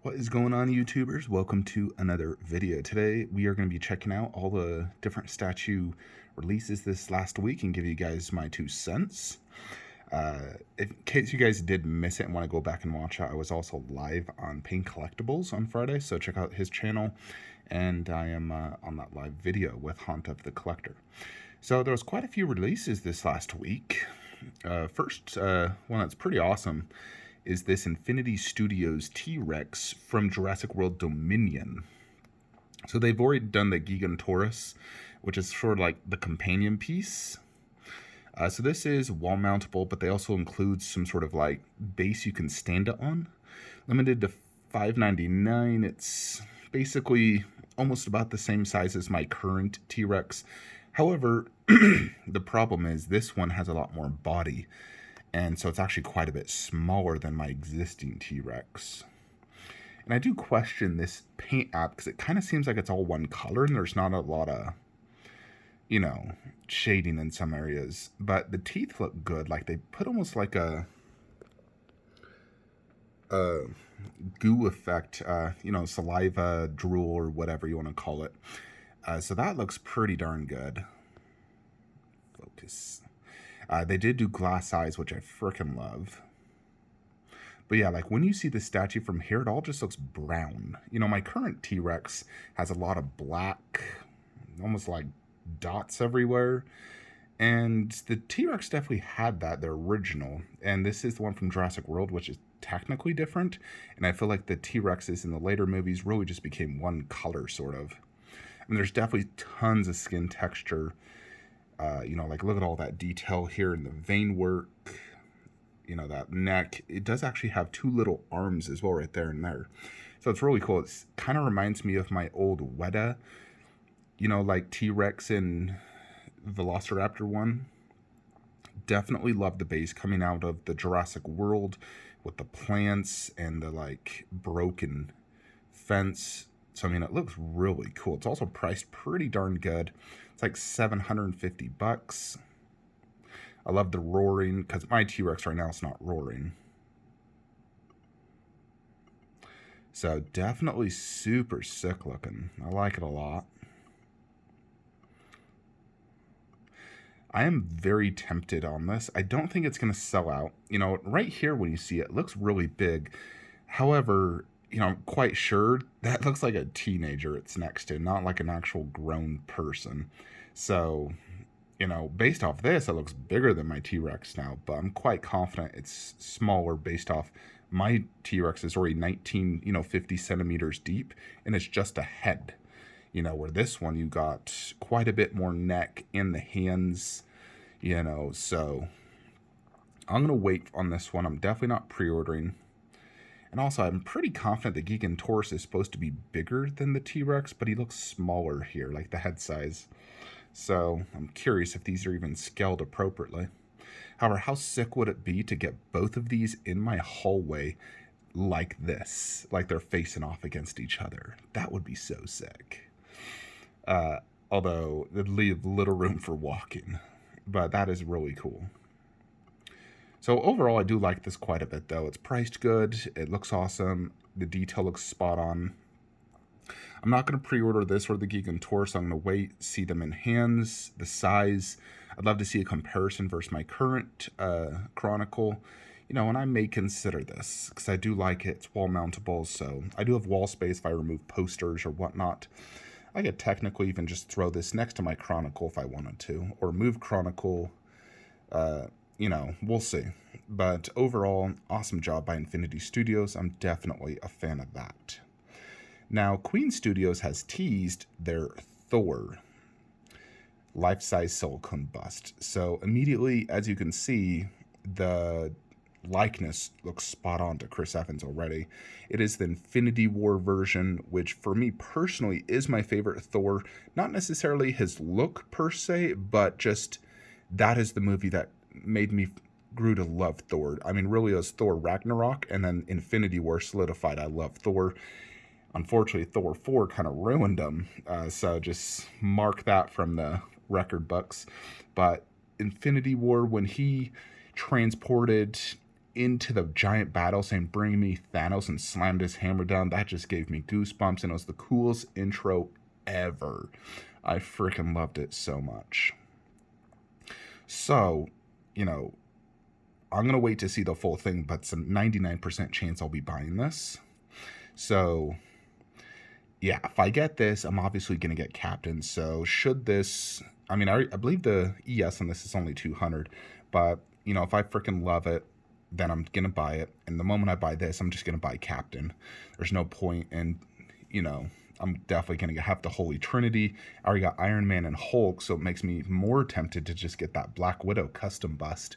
What is going on, YouTubers? Welcome to another video. Today we are going to be checking out all the different statue releases this last week and give you guys my 2 cents. In case you guys did miss it and want to go back and watch it, I was also live on Paint Collectibles on Friday, so check out his channel. And I am on that live video with Hunt of the Collector. So there was quite a few releases this last week. First one that's pretty awesome is this Infinity Studios T-Rex from Jurassic World Dominion. So they've already done the Gigantorus, which is sort of like the companion piece. So this is wall mountable, but they also include some sort of like base you can stand it on. Limited to $5.99. It's basically almost about the same size as my current T-Rex. However, the problem is this one has a lot more body. And so it's actually quite a bit smaller than my existing T-Rex. And I do question this paint app because it kind of seems like it's all one color and there's not a lot of, shading in some areas. But the teeth look good. Like they put almost like a goo effect, saliva, drool, or whatever you want to call it. So that looks pretty darn good. Focus. They did do glass eyes, which I frickin' love. But yeah, like when you see the statue from here, it all just looks brown. My current T-Rex has a lot of black, almost like dots everywhere. And the T-Rex definitely had that, the original. And this is the one from Jurassic World, which is technically different. And I feel like the T-Rexes in the later movies really just became one color, sort of. I mean, there's definitely tons of skin texture. Like look at all that detail here in the vein work, that neck. It does actually have 2 little arms as well right there and there. So it's really cool. It kind of reminds me of my old Weta, like T-Rex in Velociraptor 1. Definitely love the base coming out of the Jurassic World with the plants and the like broken fence. So, it looks really cool. It's also priced pretty darn good. It's like $750. I love the roaring, because my T-Rex right now is not roaring. So, definitely super sick looking. I like it a lot. I am very tempted on this. I don't think it's going to sell out. Right here when you see it, it looks really big. However, I'm quite sure that looks like a teenager it's next to, not like an actual grown person. So, based off this, it looks bigger than my T-Rex now, but I'm quite confident it's smaller based off my T-Rex is already 50 centimeters deep, and it's just a head. Where this one, you got quite a bit more neck in the hands, so I'm going to wait on this one. I'm definitely not pre-ordering. And also, I'm pretty confident the Gigantorus is supposed to be bigger than the T-Rex, but he looks smaller here, like the head size. So, I'm curious if these are even scaled appropriately. However, how sick would it be to get both of these in my hallway like this? Like they're facing off against each other. That would be so sick. Although, it'd leave little room for walking. But that is really cool. So overall, I do like this quite a bit, though. It's priced good. It looks awesome. The detail looks spot on. I'm not going to pre-order this or the Gigantor, so I'm going to wait, see them in hands, the size. I'd love to see a comparison versus my current Chronicle. And I may consider this because I do like it. It's wall mountable, so I do have wall space if I remove posters or whatnot. I could technically even just throw this next to my Chronicle if I wanted to, or move Chronicle. We'll see. But overall, awesome job by Infinity Studios. I'm definitely a fan of that. Now, Queen Studios has teased their Thor life-size silicone bust. So immediately, as you can see, the likeness looks spot on to Chris Evans already. It is the Infinity War version, which for me personally is my favorite Thor. Not necessarily his look per se, but just that is the movie that made me grew to love Thor. I mean, really, it was Thor Ragnarok, and then Infinity War solidified I love Thor. Unfortunately, Thor 4 kind of ruined him, so just mark that from the record books. But Infinity War, when he transported into the giant battle saying, "Bring me Thanos," and slammed his hammer down. That just gave me goosebumps, and it was the coolest intro ever. I freaking loved it so much. So, you know, I'm going to wait to see the full thing, but it's a 99% chance I'll be buying this. So, yeah, if I get this, I'm obviously going to get Captain. So, should this... I mean, I believe the ES on this is only 200, but, you know, if I freaking love it, then I'm going to buy it. And the moment I buy this, I'm just going to buy Captain. There's no point in, you know, I'm definitely going to have the Holy Trinity. I already got Iron Man and Hulk, so it makes me more tempted to just get that Black Widow custom bust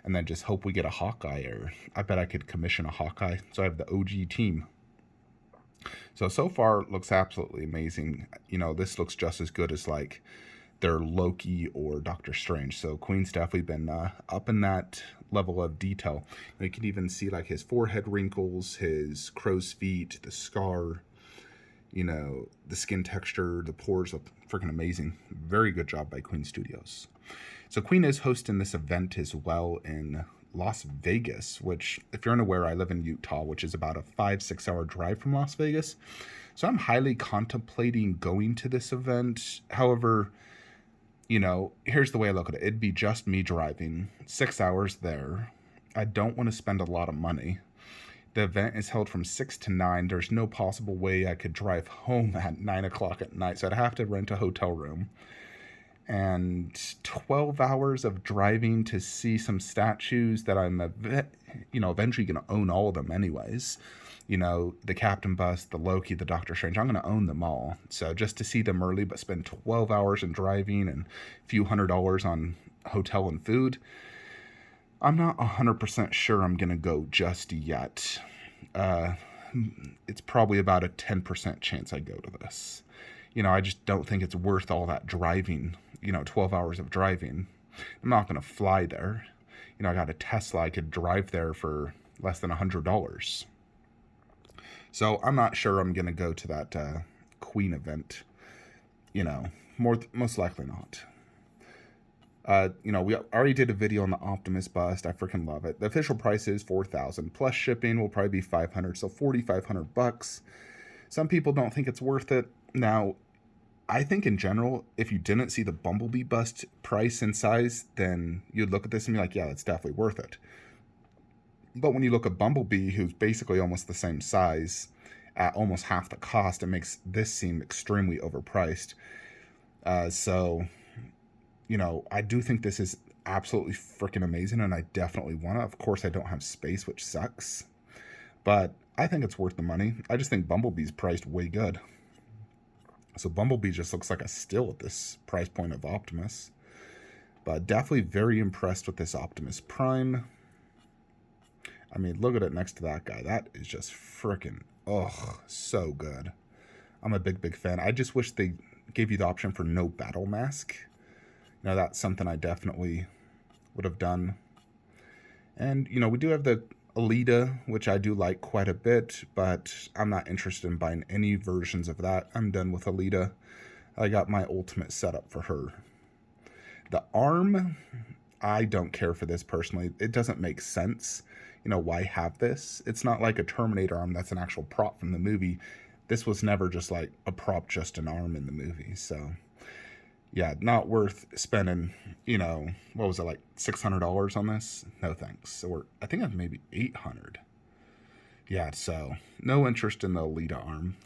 and then just hope we get a Hawkeye, or I bet I could commission a Hawkeye. So I have the OG team. So far, it looks absolutely amazing. You know, this looks just as good as, like, their Loki or Doctor Strange. So Queen's definitely been up in that level of detail. You can even see, like, his forehead wrinkles, his crow's feet, the scar, you know, the skin texture, the pores look freaking amazing. Very good job by Queen Studios. So Queen is hosting this event as well in Las Vegas, which, if you're unaware, I live in Utah, which is about a 5-6 hour drive from Las Vegas. So I'm highly contemplating going to this event. However, you know, here's the way I look at it. It'd be just me driving 6 hours there. I don't want to spend a lot of money. The event is held from 6 to 9. There's no possible way I could drive home at 9 o'clock at night. So I'd have to rent a hotel room. And 12 hours of driving to see some statues that I'm, you know, eventually going to own all of them anyways. You know, the Captain bust, the Loki, the Doctor Strange, I'm going to own them all. So just to see them early, but spend 12 hours in driving and a few $100s on hotel and food, I'm not 100% sure I'm going to go just yet. It's probably about a 10% chance I go to this. You know, I just don't think it's worth all that driving, you know, 12 hours of driving. I'm not going to fly there. You know, I got a Tesla. I could drive there for less than $100. So I'm not sure I'm going to go to that Queen event. You know, most likely not. You know, we already did a video on the Optimus bust. I freaking love it. The official price is $4,000 plus shipping will probably be $500, so $4,500. Some people don't think it's worth it. Now, I think in general, if you didn't see the Bumblebee bust price and size, then you'd look at this and be like, yeah, that's definitely worth it. But when you look at Bumblebee, who's basically almost the same size, at almost half the cost, it makes this seem extremely overpriced. So, you know, I do think this is absolutely freaking amazing, and I definitely want it. Of course, I don't have space, which sucks. But I think it's worth the money. I just think Bumblebee's priced way good. So Bumblebee just looks like a steal at this price point of Optimus. But definitely very impressed with this Optimus Prime. I mean, look at it next to that guy. That is just freaking, so good. I'm a big fan. I just wish they gave you the option for no battle mask. You know, that's something I definitely would have done. And, you know, we do have the Alita, which I do like quite a bit, but I'm not interested in buying any versions of that. I'm done with Alita. I got my ultimate setup for her. The arm, I don't care for this personally. It doesn't make sense. You know, why have this? It's not like a Terminator arm that's an actual prop from the movie. This was never just like a prop, just an arm in the movie. So, yeah, not worth spending, you know, what was it, like $600 on this? No thanks. So I think it's maybe $800. Yeah, so no interest in the Alita arm.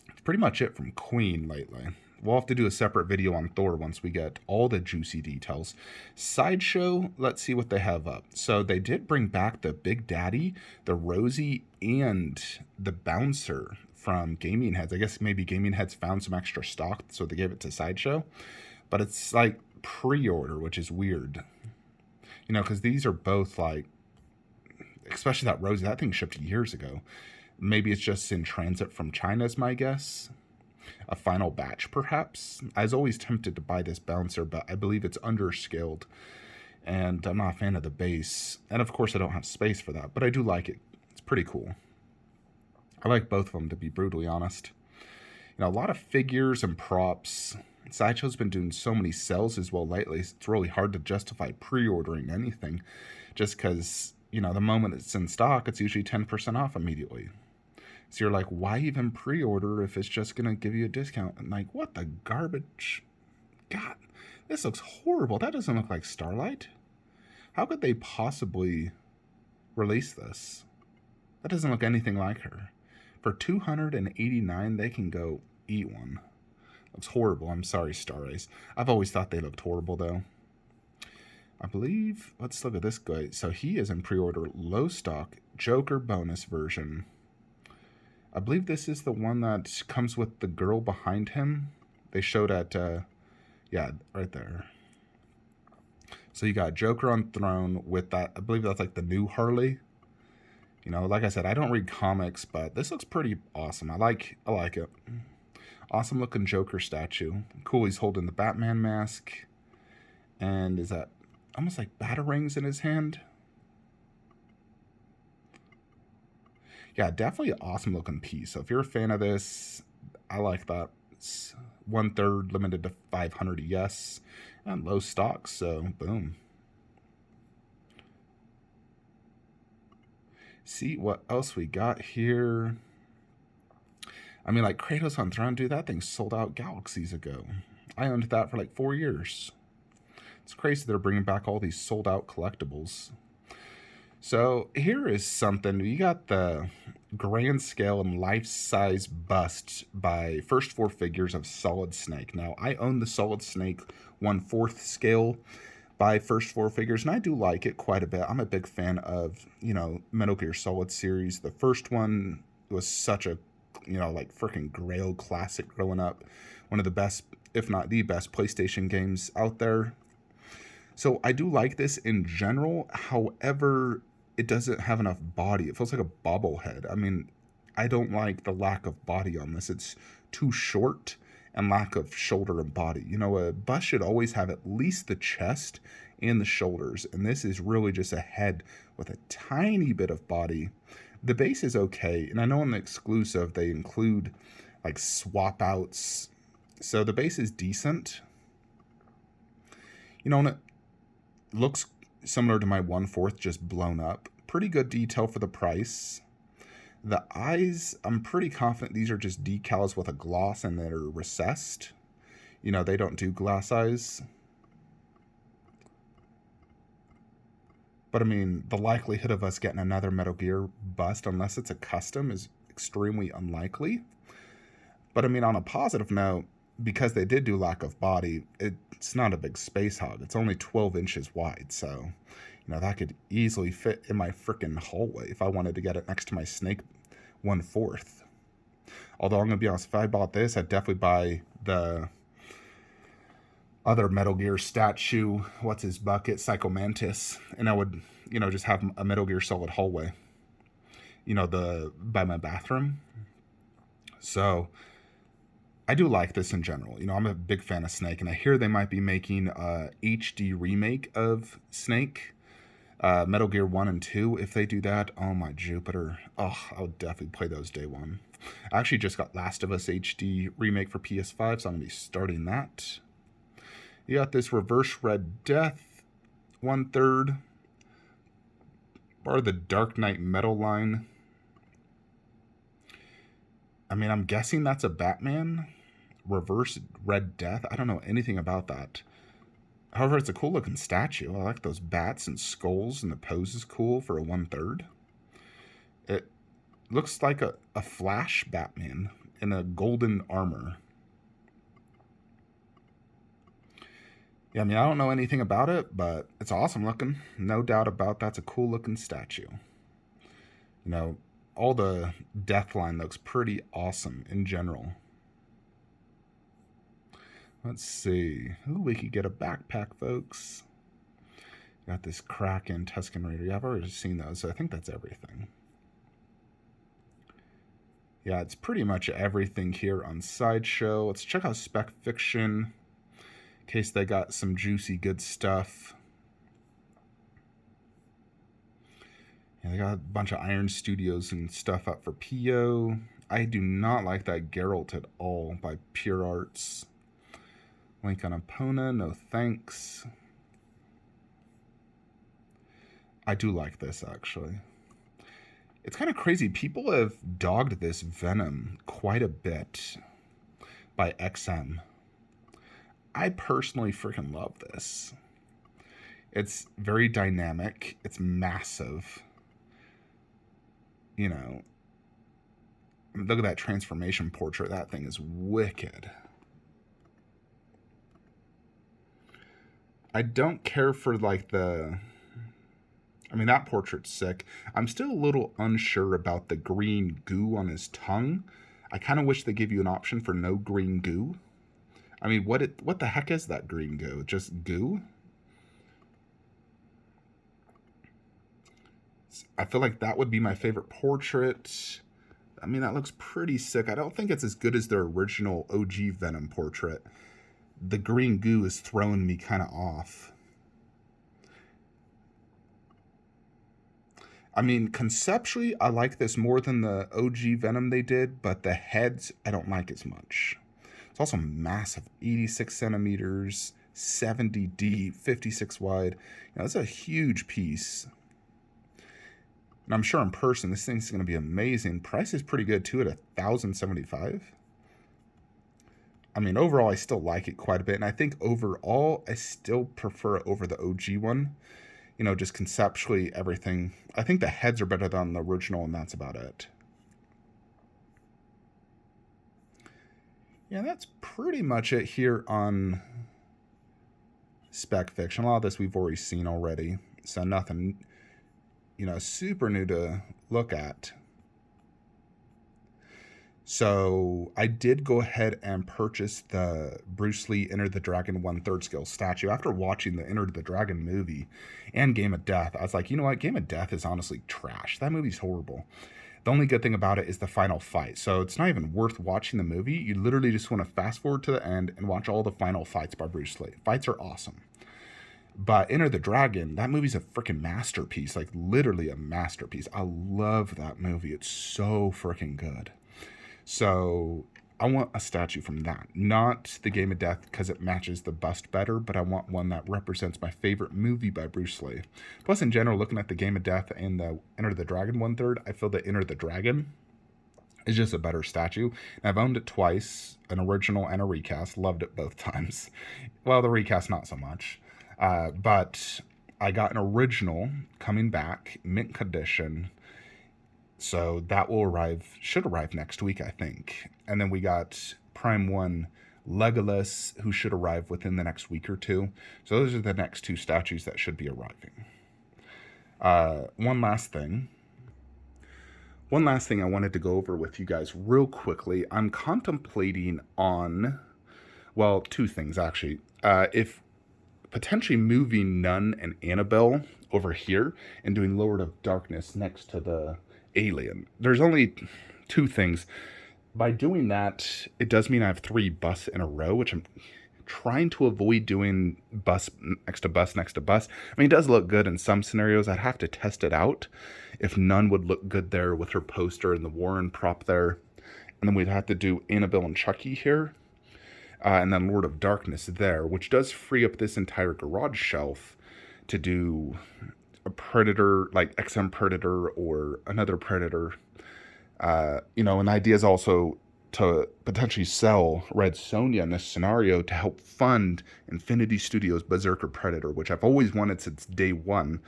It's pretty much it from Queen lately. We'll have to do a separate video on Thor once we get all the juicy details. Sideshow, let's see what they have up. So they did bring back the Big Daddy, the Rosie, and the Bouncer from Gaming Heads. I guess maybe Gaming Heads found some extra stock, so they gave it to Sideshow. But it's like pre-order, which is weird. You know, because these are both like, especially that Rosie, that thing shipped years ago. Maybe it's just in transit from China is my guess. A final batch, perhaps. I was always tempted to buy this Bouncer, but I believe it's underscaled. And I'm not a fan of the base. And of course, I don't have space for that, but I do like it. It's pretty cool. I like both of them, to be brutally honest. You know, a lot of figures and props. Sideshow's been doing so many sales as well lately. It's really hard to justify pre-ordering anything just because, you know, the moment it's in stock, it's usually 10% off immediately. So you're like, why even pre-order if it's just going to give you a discount? And like, what the garbage? God, this looks horrible. That doesn't look like Starlight. How could they possibly release this? That doesn't look anything like her. For $289, they can go eat one. Looks horrible. I'm sorry, Star Race. I've always thought they looked horrible, though. I believe, let's look at this guy. So he is in pre-order, low stock, Joker bonus version. I believe this is the one that comes with the girl behind him. They showed at, yeah, right there. So you got Joker on throne with that. I believe that's like the new Harley. You know, like I said, I don't read comics, but this looks pretty awesome. I like it. Awesome looking Joker statue. Cool, he's holding the Batman mask. And is that almost like batarangs in his hand? Yeah, definitely an awesome looking piece. So if you're a fan of this, I like that. It's 1/3 limited to 500 yes. And low stock, so boom. See what else we got here. I mean, like Kratos on Throne, dude, that thing sold out galaxies ago. I owned that for like 4 years. It's crazy they're bringing back all these sold out collectibles. So here is something. You got the grand scale and life-size bust by First Four Figures of Solid Snake. Now, I own the Solid Snake 1/4 scale by First Four Figures, and I do like it quite a bit. I'm a big fan of, you know, Metal Gear Solid series. The first one was such a, you know, like freaking grail classic growing up. One of the best, if not the best, PlayStation games out there. So I do like this in general. However, it doesn't have enough body. It feels like a bobblehead. I mean, I don't like the lack of body on this. It's too short and lack of shoulder and body. You know, a bust should always have at least the chest and the shoulders. And this is really just a head with a tiny bit of body. The base is okay. And I know in the exclusive, they include like swap outs. So the base is decent. You know, and it looks similar to my 1/4, just blown up. Pretty good detail for the price. The eyes, I'm pretty confident these are just decals with a gloss and they're recessed. You know, they don't do glass eyes. But I mean, the likelihood of us getting another Metal Gear bust, unless it's a custom, is extremely unlikely. But I mean, on a positive note, because they did do lack of body, it's not a big space hog. It's only 12 inches wide, so, you know, that could easily fit in my freaking hallway if I wanted to get it next to my Snake 1/4. Although I'm going to be honest, if I bought this, I'd definitely buy the other Metal Gear statue, what's his bucket, Psycho Mantis, and I would, you know, just have a Metal Gear Solid hallway, you know, by my bathroom. So I do like this in general. You know, I'm a big fan of Snake, and I hear they might be making a HD remake of Snake, Metal Gear 1 and 2. If they do that, oh my Jupiter. Oh, I would definitely play those day one. I actually just got Last of Us HD remake for PS5, so I'm going to be starting that. You got this Reverse Red Death, 1/3. Part of the Dark Knight Metal line. I mean, I'm guessing that's a Batman. Reverse Red Death. I don't know anything about that. However, it's a cool looking statue. I like those bats and skulls, and the pose is cool for a 1/3. It looks like a Flash Batman in a golden armor. Yeah, I mean, I don't know anything about it, but it's awesome looking. No doubt about that's a cool looking statue. You know, all the death line looks pretty awesome in general. Let's see. Ooh, we could get a backpack, folks. Got this Kraken Tusken Raider. Yeah, I've already seen those, so I think that's everything. Yeah, it's pretty much everything here on Sideshow. Let's check out Spec Fiction, in case they got some juicy good stuff. Yeah, they got a bunch of Iron Studios and stuff up for PO. I do not like that Geralt at all by Pure Arts. Link on Epona, no thanks. I do like this, actually. It's kind of crazy. People have dogged this Venom quite a bit by XM. I personally freaking love this. It's very dynamic. It's massive. You know, look at that transformation portrait. That thing is wicked. I don't care for like the... I mean, that portrait's sick. I'm still a little unsure about the green goo on his tongue. I kind of wish they gave you an option for no green goo. I mean, what the heck is that green goo? Just goo? I feel like that would be my favorite portrait. I mean, that looks pretty sick. I don't think it's as good as their original OG Venom portrait. The green goo is throwing me kind of off. I mean, conceptually, I like this more than the OG Venom they did, but the heads, I don't like as much. It's also massive, 86 centimeters, 70 deep, 56 wide. That's a huge piece. And I'm sure in person, this thing's going to be amazing. Price is pretty good, too, at $1,075. I mean, overall, I still like it quite a bit. And I think overall, I still prefer it over the OG one. Just conceptually, everything. I think the heads are better than the original, and that's about it. Yeah, that's pretty much it here on Spec Fiction. A lot of this we've already seen already, so nothing, super new to look at. So I did go ahead and purchase the Bruce Lee Enter the Dragon 1/3 scale statue. After watching the Enter the Dragon movie and Game of Death, I was like, you know what? Game of Death is honestly trash. That movie's horrible. The only good thing about it is the final fight. So it's not even worth watching the movie. You literally just want to fast forward to the end and watch all the final fights by Bruce Lee. Fights are awesome. But Enter the Dragon, that movie's a freaking masterpiece. Like, literally a masterpiece. I love that movie. It's so freaking good. So I want a statue from that. Not the Game of Death because it matches the bust better, but I want one that represents my favorite movie by Bruce Lee. Plus, in general, looking at the Game of Death and the Enter the Dragon 1/3, I feel that Enter the Dragon is just a better statue. And I've owned it twice, an original and a recast. Loved it both times. Well, the recast, not so much. But I got an original coming back, mint condition. So that should arrive next week, I think. And then we got Prime 1 Legolas, who should arrive within the next week or two. So those are the next two statues that should be arriving. One last thing I wanted to go over with you guys real quickly. I'm contemplating on, well, two things actually. If potentially moving Nun and Annabelle over here and doing Lord of Darkness next to the Alien. There's only two things. By doing that, it does mean I have 3 busts in a row, which I'm trying to avoid doing bus next to bus next to bus. I mean, it does look good in some scenarios. I'd have to test it out if Nun would look good there with her poster and the Warren prop there. And then we'd have to do Annabelle and Chucky here. And then Lord of Darkness there, which does free up this entire garage shelf to do a Predator, like XM Predator or another Predator. And the idea is also to potentially sell Red Sonja in this scenario to help fund Infinity Studios' Berserker Predator, which I've always wanted since day one.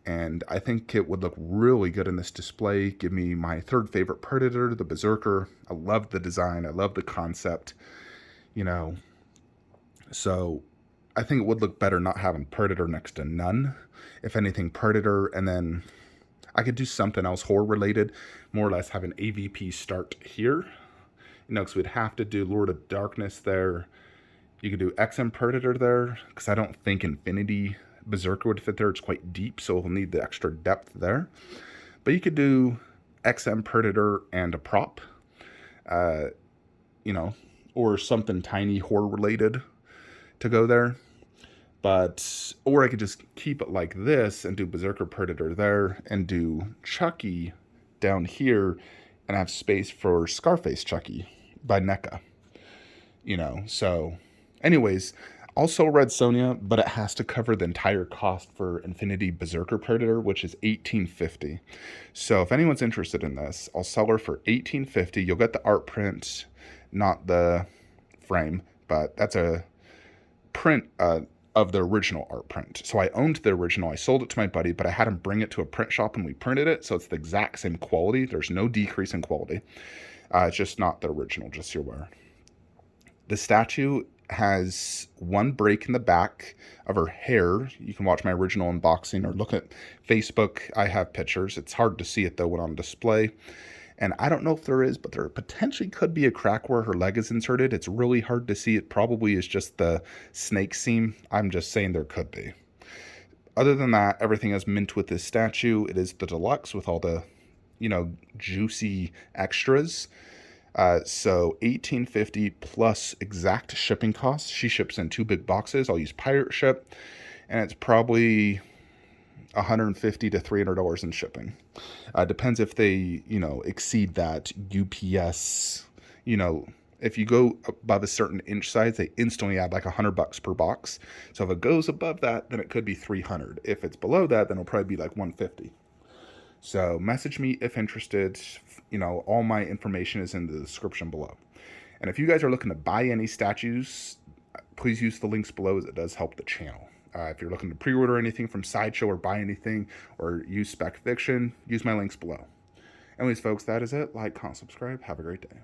And I think it would look really good in this display. Give me my third favorite Predator, the Berserker. I love the design. I love the concept. So I think it would look better not having Predator next to Nun. If anything, Predator, and then I could do something else horror-related, more or less have an AVP start here. Because we'd have to do Lord of Darkness there. You could do XM Predator there, because I don't think Infinity Berserker would fit there. It's quite deep, so we'll need the extra depth there. But you could do XM Predator and a prop, or something tiny horror-related to go there. Or I could just keep it like this and do Berserker Predator there and do Chucky down here and have space for Scarface Chucky by NECA. So anyways, Also Red Sonja, but it has to cover the entire cost for Infinity Berserker Predator, which is $18.50. So if anyone's interested in this, I'll sell her for $18.50. You'll get the art print, not the frame, but that's a print of the original art print. So I owned the original. I sold it to my buddy, but I had him bring it to a print shop and we printed it. So it's the exact same quality. There's no decrease in quality. It's just not the original, just so you're aware. The statue has one break in the back of her hair. You can watch my original unboxing or look at Facebook. I have pictures. It's hard to see it though when on display. And I don't know if there is, but there potentially could be a crack where her leg is inserted. It's really hard to see. It probably is just the snake seam. I'm just saying there could be. Other than that, everything is mint with this statue. It is the deluxe with all the, juicy extras. So $18.50 plus exact shipping costs. She ships in 2 big boxes. I'll use pirate ship, and it's probably $150 to $300 in shipping. Depends if they, exceed that UPS. If you go above a certain inch size, they instantly add like $100 per box. So if it goes above that, then it could be $300. If it's below that, then it'll probably be like $150. So message me if interested. All my information is in the description below. And if you guys are looking to buy any statues, please use the links below, as it does help the channel. If you're looking to pre-order anything from Sideshow or buy anything or use Spec Fiction, use my links below. Anyways, folks, that is it. Like, comment, subscribe. Have a great day.